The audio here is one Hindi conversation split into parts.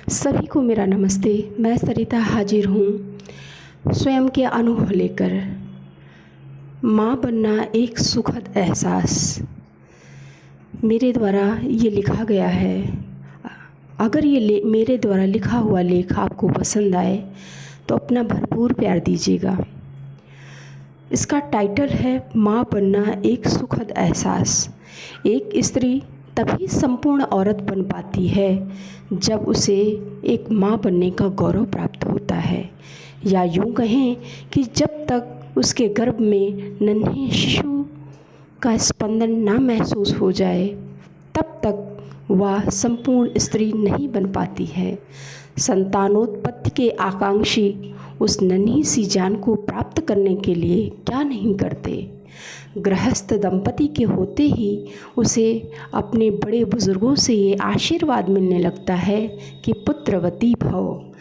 सभी को मेरा नमस्ते। मैं सरिता हाजिर हूँ स्वयं के अनुभव लेकर। माँ बनना एक सुखद एहसास मेरे द्वारा ये लिखा गया है। अगर ये मेरे द्वारा लिखा हुआ लेख आपको पसंद आए तो अपना भरपूर प्यार दीजिएगा। इसका टाइटल है माँ बनना एक सुखद एहसास। एक स्त्री तभी संपूर्ण औरत बन पाती है जब उसे एक माँ बनने का गौरव प्राप्त होता है, या यूँ कहें कि जब तक उसके गर्भ में नन्हे शिशु का स्पंदन ना महसूस हो जाए तब तक वह संपूर्ण स्त्री नहीं बन पाती है। संतानोत्पत्ति के आकांक्षी उस नन्ही सी जान को प्राप्त करने के लिए क्या नहीं करते। गृहस्थ दंपति के होते ही उसे अपने बड़े बुजुर्गों से ये आशीर्वाद मिलने लगता है कि पुत्रवती भव।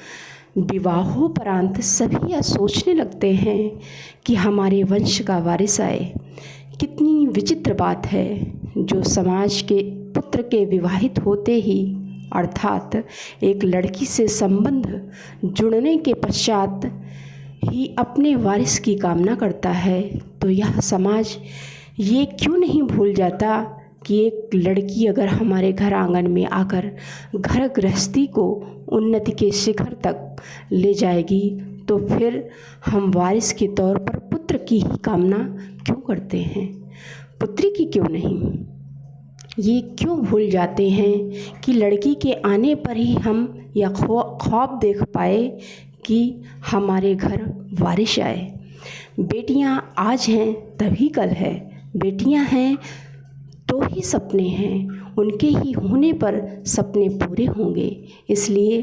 विवाहोपरांत सभी यह सोचने लगते हैं कि हमारे वंश का वारिस आए। कितनी विचित्र बात है जो समाज के पुत्र के विवाहित होते ही अर्थात एक लड़की से संबंध जुड़ने के पश्चात ही अपने वारिस की कामना करता है, तो यह समाज ये क्यों नहीं भूल जाता कि एक लड़की अगर हमारे घर आंगन में आकर घर गृहस्थी को उन्नति के शिखर तक ले जाएगी तो फिर हम वारिस के तौर पर पुत्र की ही कामना क्यों करते हैं, पुत्री की क्यों नहीं। ये क्यों भूल जाते हैं कि लड़की के आने पर ही हम यह ख्वाब देख पाए कि हमारे घर वारिस आए। बेटियां आज हैं तभी कल है, बेटियां हैं तो ही सपने हैं, उनके ही होने पर सपने पूरे होंगे। इसलिए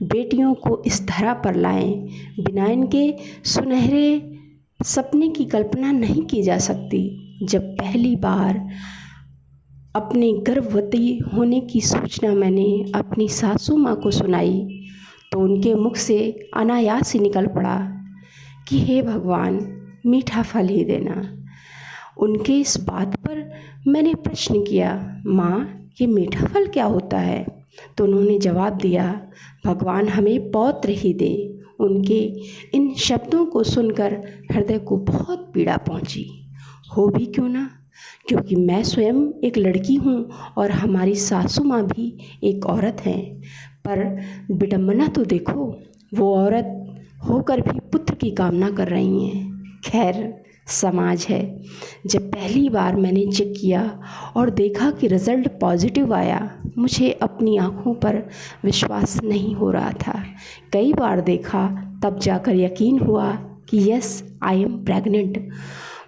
बेटियों को इस धरा पर लाएं, बिना इनके सुनहरे सपने की कल्पना नहीं की जा सकती। जब पहली बार अपने गर्भवती होने की सूचना मैंने अपनी सासू माँ को सुनाई तो उनके मुख से अनायास ही निकल पड़ा कि हे भगवान मीठा फल ही देना। उनके इस बात पर मैंने प्रश्न किया, माँ ये मीठा फल क्या होता है? तो उन्होंने जवाब दिया, भगवान हमें पौत्र ही दे। उनके इन शब्दों को सुनकर हृदय को बहुत पीड़ा पहुँची। हो भी क्यों ना, क्योंकि मैं स्वयं एक लड़की हूँ और हमारी सासू माँ भी एक औरत हैं। पर विडंबना तो देखो, वो औरत होकर भी पुत्र की कामना कर रही हैं। खैर समाज है। जब पहली बार मैंने चेक किया और देखा कि रिज़ल्ट पॉजिटिव आया, मुझे अपनी आँखों पर विश्वास नहीं हो रहा था। कई बार देखा तब जाकर यकीन हुआ कि यस आई एम प्रेग्नेंट।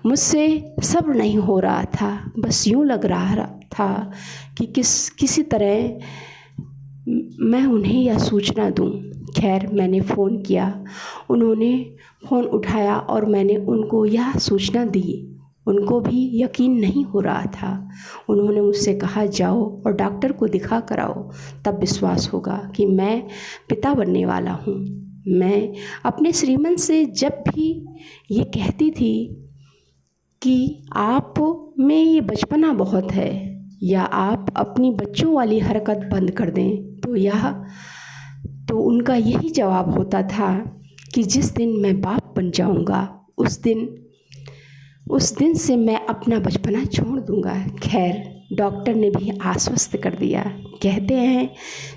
मुझसे सब्र नहीं हो रहा था, बस यूँ लग रहा था कि किसी तरह मैं उन्हें यह सूचना दूं। खैर मैंने फ़ोन किया, उन्होंने फ़ोन उठाया और मैंने उनको यह सूचना दी। उनको भी यकीन नहीं हो रहा था। उन्होंने मुझसे कहा जाओ और डॉक्टर को दिखा कर आओ, तब विश्वास होगा कि मैं पिता बनने वाला हूँ। मैं अपने श्रीमान से जब भी ये कहती थी कि आप में ये बचपना बहुत है या आप अपनी बच्चों वाली हरकत बंद कर दें, तो उनका यही जवाब होता था कि जिस दिन मैं बाप बन जाऊंगा उस दिन से मैं अपना बचपना छोड़ दूंगा। खैर डॉक्टर ने भी आश्वस्त कर दिया। कहते हैं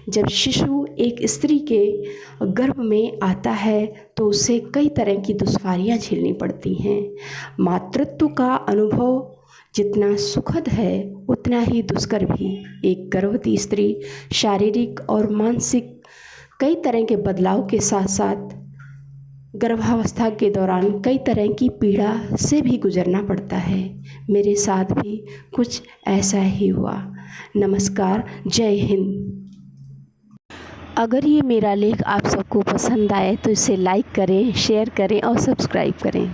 जब शिशु एक स्त्री के गर्भ में आता है तो उसे कई तरह की दुश्वारियां झेलनी पड़ती हैं। मातृत्व का अनुभव जितना सुखद है उतना ही दुष्कर भी। एक गर्भवती स्त्री शारीरिक और मानसिक कई तरह के बदलाव के साथ साथ गर्भावस्था के दौरान कई तरह की पीड़ा से भी गुजरना पड़ता है। मेरे साथ भी कुछ ऐसा ही हुआ। नमस्कार, जय हिंद। अगर ये मेरा लेख आप सबको पसंद आए तो इसे लाइक करें, शेयर करें और सब्सक्राइब करें।